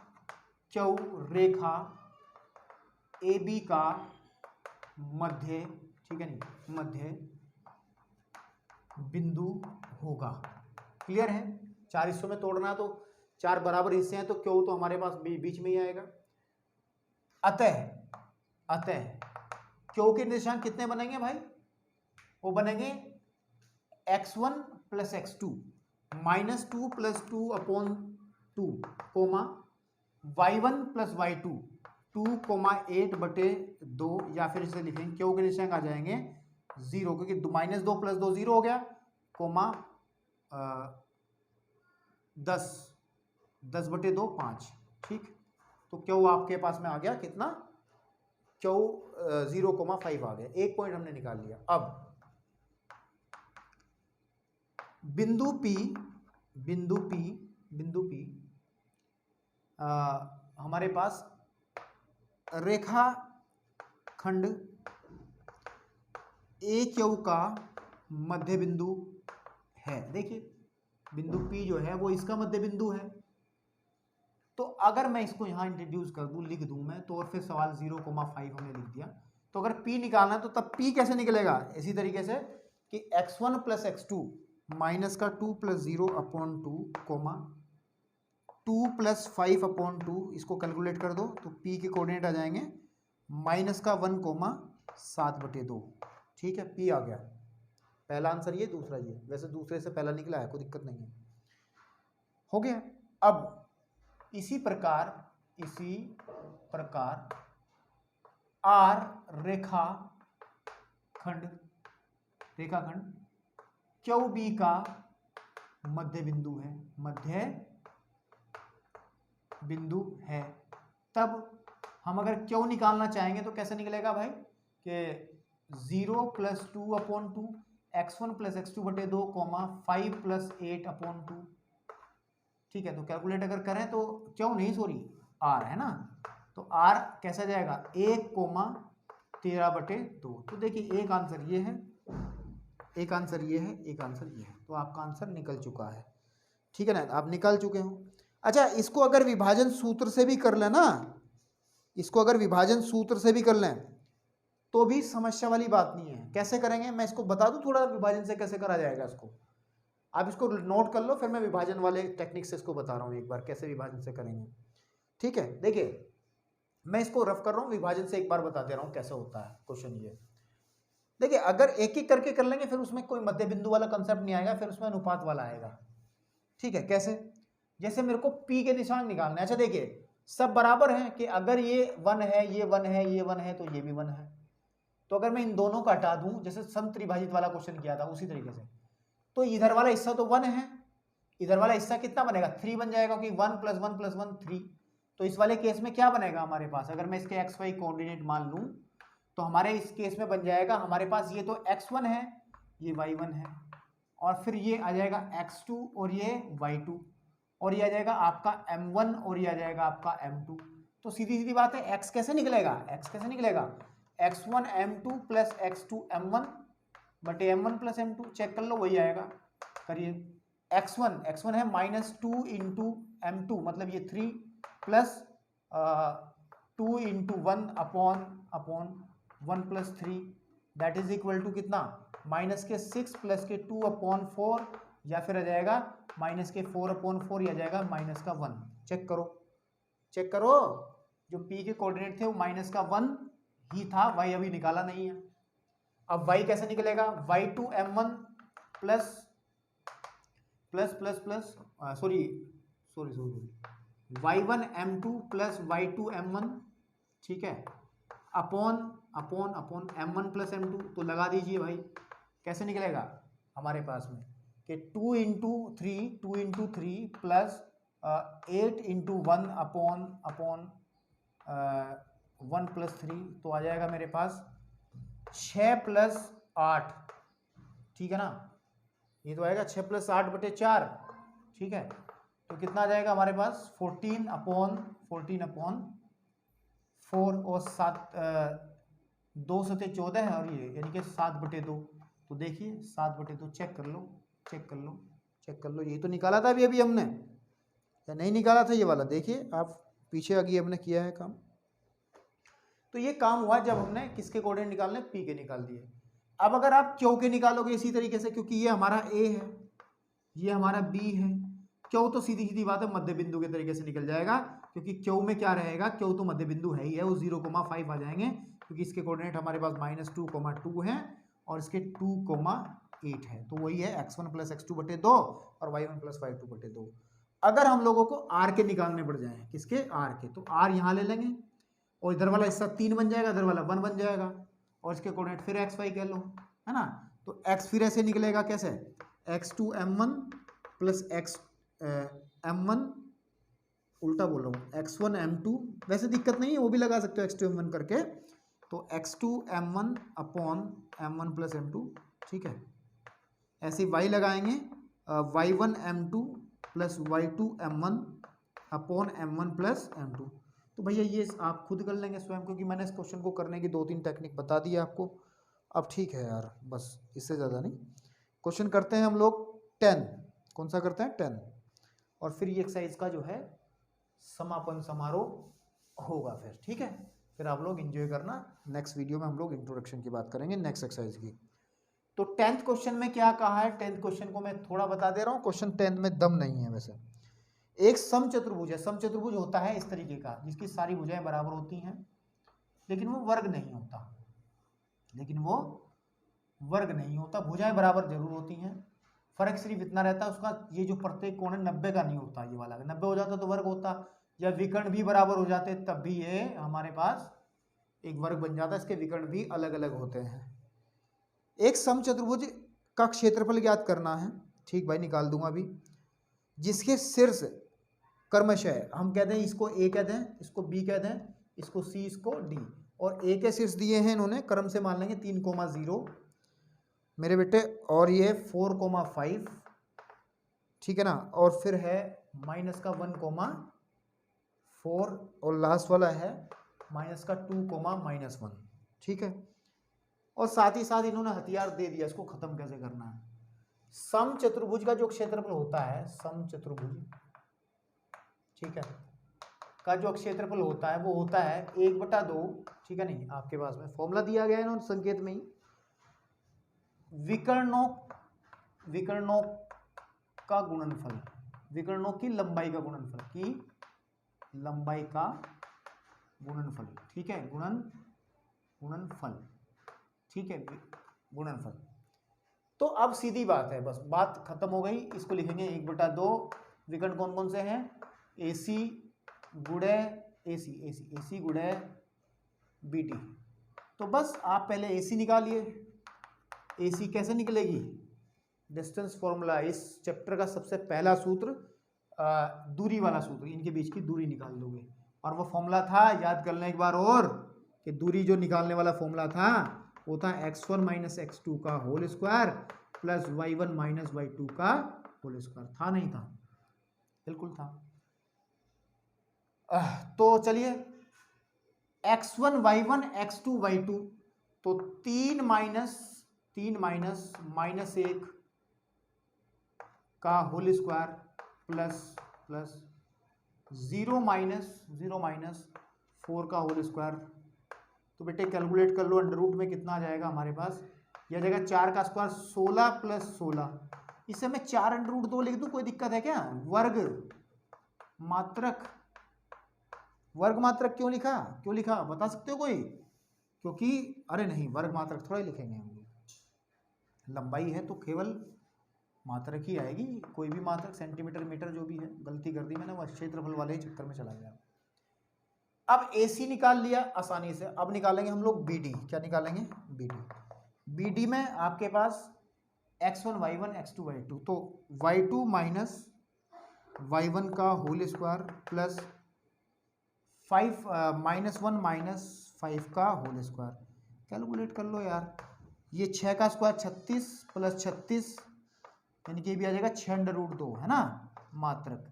क्यू रेखा AB का मध्य, ठीक है, नहीं मध्य बिंदु होगा। क्लियर है, 4 हिस्सों में तोड़ना, तो 4 बराबर हिस्से हैं, तो क्यू तो हमारे पास बीच में ही आएगा। अतः क्यू के निर्देशांक कितने बनेंगे भाई, वो बनेंगे x1 + x2 -2 + 2/2 coma y1 + y2 2,8/2, या फिर इसे लिखेंगे क्यू के निर्देशांक आ जाएंगे 0, क्योंकि -2 + 2 0 हो गया, कोमा 10/2 5, ठीक। तो क्यू आपके पास में आ गया कितना, क्यू 0,5 आ गया, एक पॉइंट हमने निकाल लिया। अब बिंदु P हमारे पास रेखाखंड AQ का मध्य बिंदु है। देखिए बिंदु P जो है वो इसका मध्य बिंदु है। तो अगर मैं इसको यहाँ इंट्रोड्यूस कर दूँ, लिख दूँ मैं, तो और फिर सवाल 0,5 हमने लिख दिया। तो अगर P निकालना है तो तब P कैसे निकलेगा, इसी तरीके से कि x1 + x2 -2 + 0/2 कोमा 2 + 5/2, इसको कैलकुलेट कर दो तो P के कोऑर्डिनेट आ जाएंगे -1, 7/2, ठीक है। P आ गया, पहला आंसर ये, दूसरा ये, वैसे दूसरे से पहला निकला है, कोई दिक्कत नहीं है, हो गया। अब इसी प्रकार R रेखाखंड QB का मध्य बिंदु है, बिंदु है। तब हम अगर क्यों निकालना चाहेंगे तो कैसे निकलेगा भाई कि 0 + 2/2 x1 + x2 बटे 2 5 + 8/2। ठीक है, तो कैलकुलेट अगर करें तो क्यों नहीं, सॉरी r है ना, तो r कैसा जाएगा 1,13/2। तो देखिए एक आंसर ये है, एक आंसर ये है, एक आंसर ये है, तो आपका आंसर निकल चुका है। ठीक है ना, आप निकाल चुके हो। अच्छा, इसको अगर विभाजन सूत्र से भी कर लें ना, इसको अगर विभाजन सूत्र से भी कर लें तो भी समस्या वाली बात नहीं है। कैसे करेंगे मैं इसको बता दूं थोड़ा, विभाजन से कैसे करा जाएगा इसको, आप इसको नोट कर लो, फिर मैं विभाजन वाले टेक्निक से इसको बता रहा हूं एक बार कैसे विभाजन से करेंगे। ठीक है, देखिए मैं इसको रफ कर रहा हूं, विभाजन से एक बार बता दे रहा हूं कैसे होता है क्वेश्चन। ये देखिए अगर एक एक करके कर लेंगे फिर उसमें कोई मध्य बिंदु वाला कंसेप्ट नहीं आएगा, फिर उसमें अनुपात वाला आएगा। ठीक है, कैसे, जैसे मेरे को P के निशान निकालने। अच्छा देखिए सब बराबर हैं कि अगर ये 1 है, ये 1 है, ये 1 है, तो ये भी 1 है। तो अगर मैं इन दोनों को हटा दूं, जैसे समत्रिभाजित वाला क्वेश्चन किया था उसी तरीके से, तो इधर वाला हिस्सा तो 1 है, इधर वाला हिस्सा कितना बनेगा 3 बन जाएगा, क्योंकि 1 + 1 + 1 3। तो इस वाले केस में क्या बनेगा हमारे पास, अगर मैं इसके XY कोऑर्डिनेट मान लूं तो हमारे इस केस में बन जाएगा हमारे पास ये तो x1 है, ये y1 है, और फिर ये आ जाएगा x2 और ये y2, और ये आ जाएगा आपका m1 और ये आ जाएगा आपका m2। तो सीधी सीधी बात है, x कैसे निकलेगा, x कैसे निकलेगा, x1 m2 + x2 m1 बटे m1 + m2, चेक कर लो वही आएगा। करिए, x1 है -2 × m2 मतलब ये 3 plus 2 × 1 + 3 that is equal to कितना, -6 + 2/4, या फिर आ जाएगा -4/4, या जाएगा -1। चेक करो, चेक करो, जो P के कोऑर्डिनेट थे वो -1 ही था, y अभी निकाला नहीं है। अब y कैसे निकलेगा, y2 m1 y1 m2 + y2 m1, ठीक है, अपॉन m1 + m2, तो लगा दीजिए भाई, कैसे निकलेगा हमारे पास में कि 2 × 3 प्लस 8 × 1 + 3, तो आ जाएगा मेरे पास 6 + 8, ठीक है ना, ये तो आएगा 6 + 8/4, ठीक है, तो कितना आ जाएगा हमारे पास 14/4 और 7 2 × 7 14 है, और ये यानी कि 7/2। तो देखिए 7/2, चेक कर लो, चेक कर लो, चेक कर लो, ये तो निकाला था अभी हमने, या नहीं निकाला था ये वाला, देखिए आप पीछे आगे हमने किया है काम। तो ये काम हुआ जब हमने किसके कोऑर्डिनेट निकालने, P के निकाल दिए। अब अगर आप Q के निकालोगे इसी तरीके से, क्योंकि ये हमारा A है, ये हमारा B है, Q तो सीधी सीधी बात है मध्य बिंदु के तरीके से निकल जाएगा, क्योंकि Q में क्या रहेगा, Q तो मध्य बिंदु है ही है, वो 0,5 आ जाएंगे, क्योंकि इसके कोऑर्डिनेट हमारे पास -2,2 है और इसके 2,8 है, तो वही है x1 + x2/2 और y1 + y2/2। अगर हम लोगों को R के निकालने पड़ जाए, किसके, R के, तो R यहाँ ले लेंगे और इधर वाला हिस्सा 3 बन जाएगा, इधर वाला 1 बन जाएगा, और इसके कोऑर्डिनेट फिर xy कह लो, है ना। तो x फिर ऐसे निकलेगा कैसे, x2 m1 + x m1, उल्टा बोल रहा हूँ, x1 m2, वैसे दिक्कत नहीं है, वो भी लगा सकते हो x2 m1 करके, तो x2 m1 upon m1 + m2, ठीक है, ऐसे y लगाएंगे y1 m2 + y2 m1 upon m1 + m2। तो भैया ये आप खुद कर लेंगे स्वयं, क्योंकि मैंने इस क्वेश्चन को करने की 2-3 टेक्निक बता दी है आपको। अब ठीक है यार, बस इससे ज़्यादा नहीं। क्वेश्चन करते हैं हम लोग 10, कौन सा करते हैं 10, और फिर ये एक्सरसाइज का जो है समापन समारोह होगा फिर, ठीक है, फिर आप लोग एंजॉय करना। नेक्स्ट वीडियो में हम लोग इंट्रोडक्शन की बात करेंगे नेक्स्ट एक्सरसाइज की। तो 10th क्वेश्चन में क्या कहा है, 10th क्वेश्चन को मैं थोड़ा बता दे रहा हूँ, क्वेश्चन 10 में दम नहीं है वैसे। एक समचतुर्भुज है, समचतुर्भुज होता है इस तरीके का, जिसकी सारी भुजाएं बराबर होती हैं, लेकिन वो वर्ग नहीं होता, लेकिन वो वर्ग नहीं होता, भुजाएं बराबर जरूर होती हैं, फर्क सिर्फ इतना रहता है उसका, ये जो प्रत्येक कोण है 90 का नहीं होता, ये वाला 90 हो जाता तो वर्ग होता, या विकर्ण भी बराबर हो जाते तब भी ये हमारे पास एक वर्ग बन जाता, इसके विकर्ण भी अलग अलग होते हैं। एक समचतुर्भुज का क्षेत्रफल ज्ञात करना है, ठीक भाई, निकाल दूंगा अभी, जिसके शीर्ष क्रमशः हम कहते हैं इसको ए कह दें, इसको बी कह दें, इसको सी, इसको डी, और ए के शीर्ष दिए हैं इन्होंने, क्रम से मान लेंगे 3,0 मेरे बेटे, और ये 4,5, ठीक है ना, और फिर है माइनस का 1,4, और लास्ट वाला है माइनस का 2,-1, ठीक है। और साथ ही साथ इन्होंने हथियार दे दिया इसको खत्म कैसे करना है। सम चतुर्भुज का जो क्षेत्रफल होता है, सम चतुर्भुज, ठीक है, का जो क्षेत्रफल होता है वो होता है 1/2, ठीक है, नहीं आपके पास में फॉर्मूला दिया गया है इन्होंने संकेत में ही, विकर्णों का गुणनफल, विकर्णों की लंबाई का गुणनफल, ठीक है, गुणनफल, ठीक है, गुणनफल। तो अब सीधी बात है, बस बात खत्म हो गई। इसको लिखेंगे 1/2, विकर्ण कौन कौन से हैं, AC गुणे AC गुणे BT। तो बस आप पहले AC निकालिए। AC कैसे निकलेगी, डिस्टेंस फॉर्मूला, इस चैप्टर का सबसे पहला सूत्र दूरी वाला सूत्र, इनके बीच की दूरी निकाल दोगे, और वो फॉर्मूला था, याद कर लें एक बार और, कि दूरी जो निकालने वाला फॉर्मूला था वो था x1 - x2 का whole square plus y1 - y2 का होल स्क्वायर। था नहीं था, बिल्कुल था। तो चलिए x1 y1 x2 y2, तो 3 माइनस -1 का होल स्क्वायर प्लस 0 माइनस 4 का होल स्क्वायर। तो बेटे कैलकुलेट कर लो, अंडर रूट में कितना आ जाएगा हमारे पास, यह जाएगा 4 का स्क्वायर 16 + 16, इसे मैं 4 अंडर रूट 2 लिख दूं, कोई दिक्कत है क्या। वर्ग मात्रक क्यों लिखा बता सकते हो कोई, क्योंकि अरे नहीं, वर्ग मात्रक थोड़ा ही लिखेंगे हम लोग, लंबाई है तो केवल मात्रक ही आएगी, कोई भी मात्रक सेंटीमीटर मीटर जो भी है, गलती कर दी मैंने, वह क्षेत्रफल वाले ही चक्कर में चला गया। अब AC निकाल लिया आसानी से, अब निकालेंगे हम लोग BD। क्या निकालेंगे, BD में आपके पास x1 y1 x2 y2, तो y2 - y1 का होल स्क्वायर प्लस 5 -1 - 5 का होल स्क्वायर। कैलकुलेट कर लो यार, ये 6 का स्क्वायर 36 + 36, यानी कि ये भी आ जाएगा 6 अंडर रूट 2, है ना, मात्रक।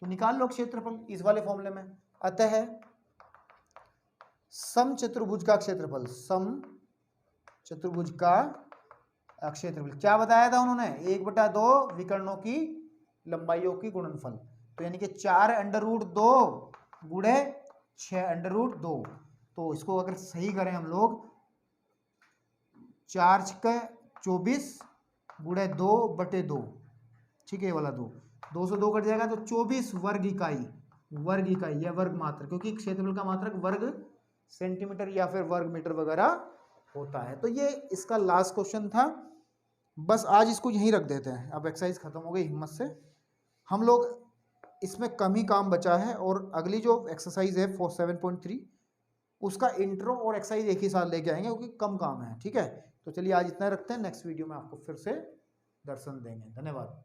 तो निकाल लो क्षेत्रफल इस वाले फॉर्मूले में। अतः सम चतुर्भुज का क्षेत्रफल, क्या बताया था उन्होंने, 1/2 विकर्णों की लंबाइयों की गुणनफल, तो यानी कि 4 अंडर रूट 2 गुणे 6 अंडर रूट 2। तो इसको अगर सही करें हम लोग, 4 × 24 गुणे 2/2, ठीक है, ये वाला 2 से 2 कट जाएगा, तो 24 वर्ग इकाई, या वर्ग मात्रक, क्योंकि क्षेत्रफल का मात्रक वर्ग सेंटीमीटर या फिर वर्ग मीटर वगैरह होता है। तो ये इसका लास्ट क्वेश्चन था, बस आज इसको यहीं रख देते हैं। अब एक्सरसाइज खत्म हो गई, हिम्मत से हम लोग, इसमें कम ही काम बचा है, और अगली जो एक्सरसाइज है 7.3 उसका इंट्रो और एक्सरसाइज एक ही साथ लेके आएंगे, क्योंकि कम काम है, ठीक है। तो चलिए आज इतना रखते हैं, नेक्स्ट वीडियो में आपको फिर से दर्शन देंगे। धन्यवाद।